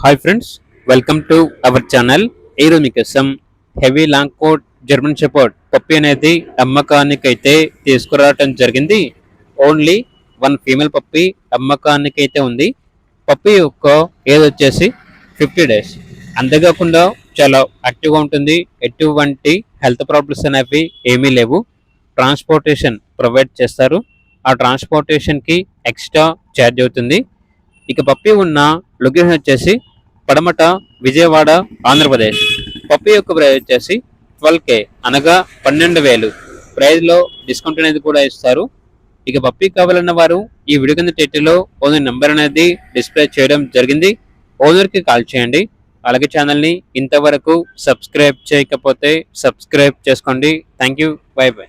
Hi friends, welcome to our channel. ఈరోజు మీకోసం heavy long coat German shepherd puppy అనేది అమ్మకానికైతే తీసుకురావటం జరిగింది. ఓన్లీ వన్ ఫీమేల్ పప్పి అమ్మకానికైతే ఉంది. పప్పి యొక్క ఏజ్ వచ్చేసి 50 డేస్. అంతేకాకుండా చాలా యాక్టివ్గా ఉంటుంది. ఎటువంటి హెల్త్ ప్రాబ్లమ్స్ అనేవి ఏమీ లేవు. ట్రాన్స్పోర్టేషన్ ప్రొవైడ్ చేస్తారు. ఆ ట్రాన్స్పోర్టేషన్కి ఎక్స్ట్రా ఛార్జ్ అవుతుంది. ఇక పప్పి ఉన్న లొకేషన్ వచ్చేసి పడమట విజయవాడ, ఆంధ్రప్రదేశ్. పప్పి యొక్క ప్రైస్ వచ్చేసి 12K, అనగా 12,000. ప్రైస్లో డిస్కౌంట్ అనేది కూడా ఇస్తారు. ఇక పప్పి కావాలన్న వారు ఈ వీడియో కింద టైటిల్లో ఓనర్ నెంబర్ అనేది డిస్ప్లే చేయడం జరిగింది. ఓనర్కి కాల్ చేయండి. అలాగే ఛానల్ని ఇంతవరకు సబ్స్క్రైబ్ చేయకపోతే సబ్స్క్రైబ్ చేసుకోండి. Thank you. By by.